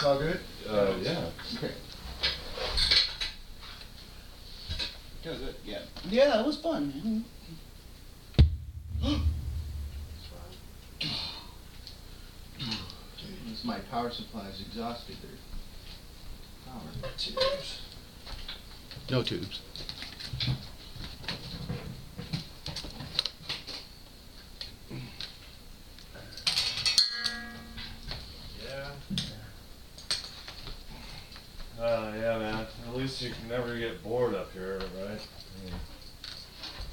all good? Yeah. Okay. Good. Yeah. Yeah, it was fun, man. My power supply is exhausted there. Power. Tubes. No tubes. Yeah. Yeah, man. At least you can never get bored up here, right?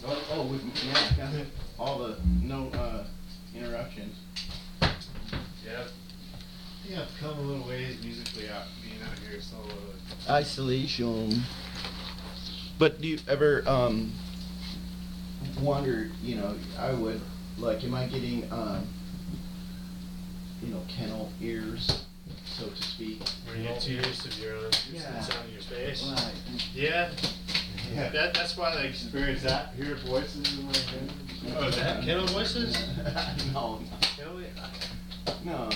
Got all the interruptions. Yeah. Yeah, I've come a little ways musically out being out here solo. Isolation. But do you ever Wonder, I would, like, am I getting, kennel ears, so to speak? Where you get too used to your own sound of your space. Right. Yeah. That's why I experience that. Hear voices in my head. Oh, is that kennel voices? No. Kennel? No.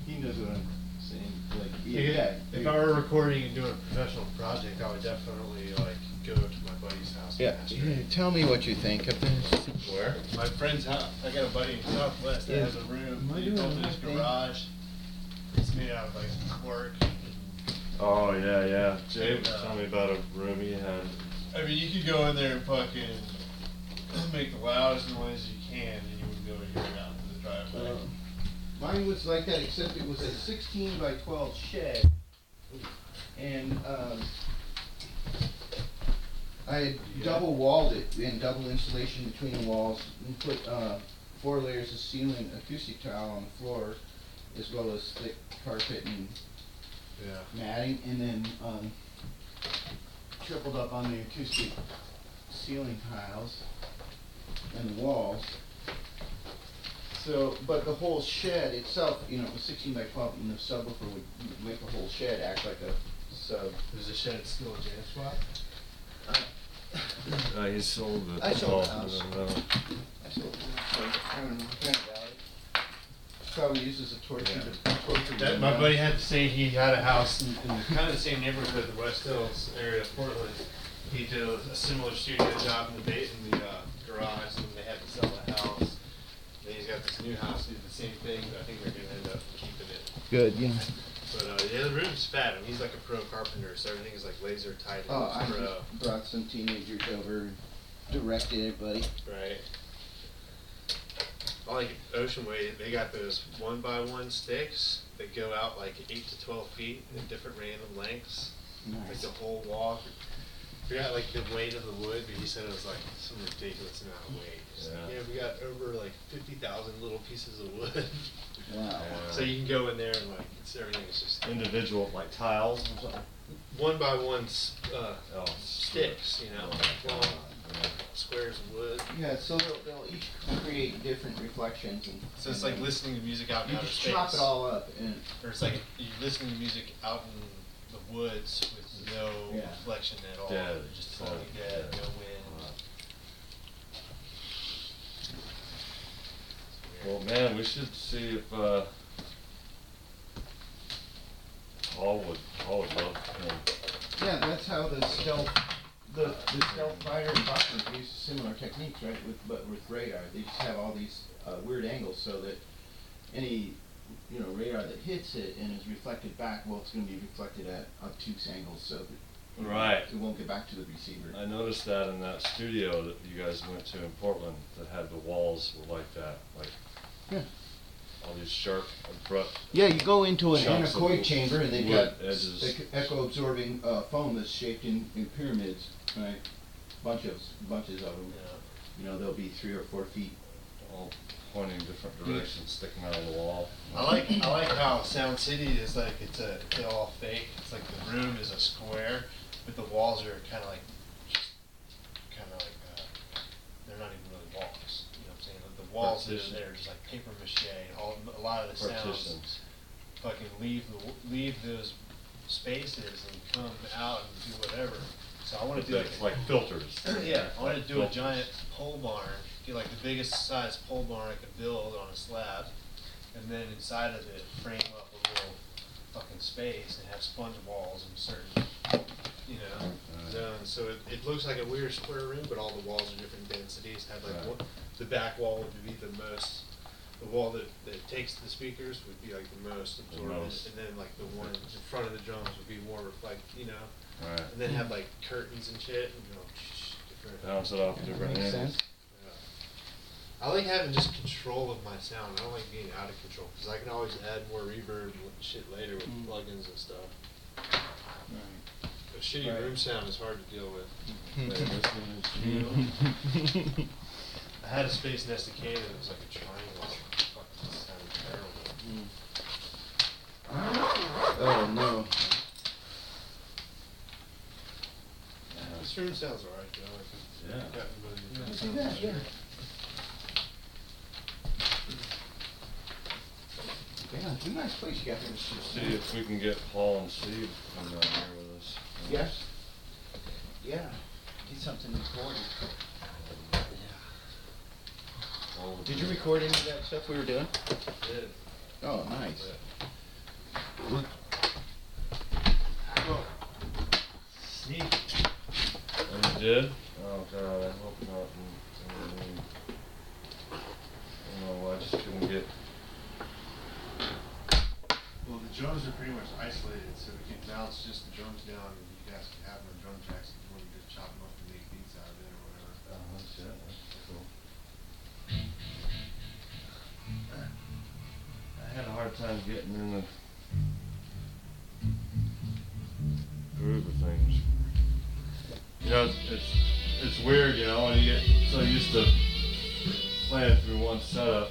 He knows what I'm saying. Like, If I were recording and doing a professional project, I would definitely go to my buddy's house. Yeah. Tell me what you think of this. Where? My friend's house. I got a buddy in Southwest that has a room. He built in his garage. It's made out of cork. Oh, yeah. Jay was telling me about a room he had. I mean, you could go in there and fucking make the loudest noise you can, and you wouldn't be able to hear it out in the driveway. Mine was like that, except it was a 16 by 12 shed, and I had double walled it and double insulation between the walls, and put 4 layers of ceiling acoustic tile on the floor, as well as thick carpet and matting, and then tripled up on the acoustic ceiling tiles and the walls. So, but the whole shed itself, it was 16 by 12, and the subwoofer would make the whole shed act like a sub. Is the shed still a jam spot? He sold it. I sold the house. I don't know. I sold it. I don't know. Kind of valid. Probably uses a torture. My buddy had to say he had a house in kind of the same neighborhood, the West Hills area of Portland. He did a similar studio job in the garage, and they had to sell the house. Then he's got this new house, he did the same thing, but I think they're going to end up keeping it. Good, yeah. But the room's fat, and he's like a pro carpenter, so everything is laser tight. I just brought some teenagers over and directed everybody. Right. Like Ocean Way, they got those 1x1 sticks that go out 8 to 12 feet in different random lengths. Nice. The whole wall. I forgot the weight of the wood, but he said it was some ridiculous amount of weight. Yeah. We got over 50,000 little pieces of wood. Wow. So you can go in there and everything is just Individual tiles or something. 1x1 sticks, long squares of wood. Yeah, so they'll each create different reflections. So it's like listening to music out in You outer just space. chop it all up. Or it's like you're listening to music out in the woods with no reflection at all. Dead. Just totally dead, no wind. Well, man, we should see if Paul would love him. Yeah, that's how the stealth fighter and boxers use similar techniques, right? But with radar, they just have all these weird angles so that any radar that hits it and is reflected back, well, it's going to be reflected at obtuse angles, so that Right. it won't get back to the receiver. I noticed that in that studio that you guys went to in Portland that had the walls were like that, Yeah. all these sharp, abrupt. Yeah, you go into an Chunks of anechoic chamber, and they've wood got edges. echo-absorbing foam that's shaped in pyramids, right? Bunches of them. They'll be 3 or 4 feet. All pointing different directions, sticking out of the wall. I like how Sound City is it's all fake. It's the room is a square, but the walls are kind of they're not even really walls. You know what I'm saying? The walls that are there are just paper mache. A lot of the sounds Partitions. fucking leave those spaces and come out and do whatever. So I want to do That's like filters. yeah, I want to do a filters. giant pole barn, get the biggest size pole barn I could build on a slab, and then inside of it frame up a little fucking space and have sponge walls in certain, you know, zones. So it looks like a weird square room, but all the walls are different densities. Have like Right. the back wall would be the most. The wall that takes the speakers would be like the most absorbent, most. and then like the one in front of the drums would be more reflect, you know, Right. and then have like curtains and shit, and you know, different. Bounce it off different Makes angles. sense. Yeah. I like having just control of my sound. I don't like being out of control because I can always add more reverb and shit later with plugins and stuff. Right. A shitty Right. room sound is hard to deal with. Hey, this one is you. I had a Space Nest Canada that was like a triangle. It fucking sounded terrible. Oh, no. This room sounds alright though. Yeah. Let's do that, yeah. Yeah, it's a nice place you got there. See if we can get Paul and Steve to come down here with us. Yes. Yeah, get something recorded. Paul would Did be- you record any of that stuff we were doing? Did. Oh, nice. Sneak. Oh, you did? Oh god, I hope not. No, I just couldn't get. Well, the drums are pretty much isolated, so we can bounce just the drums down, and you guys can have them on drum tracks if you want to just chop them up and make beats out of it or whatever. Oh, that's it. That's cool. I had a hard time getting in the groove of things. You know, it's weird, you know, when you get so used to playing through one setup.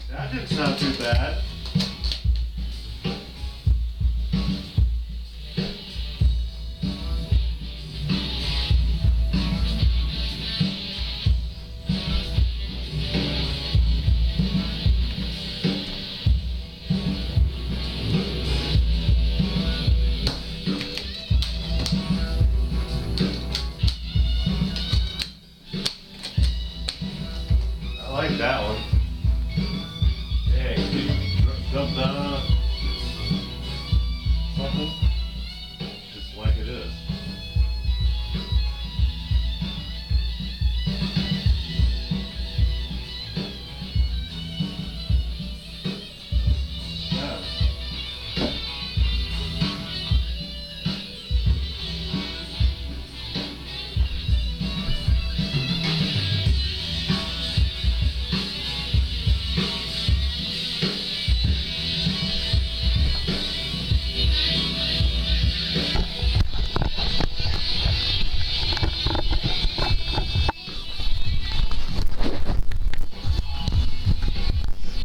That didn't sound too bad. I like that one. Yeah, keep dump down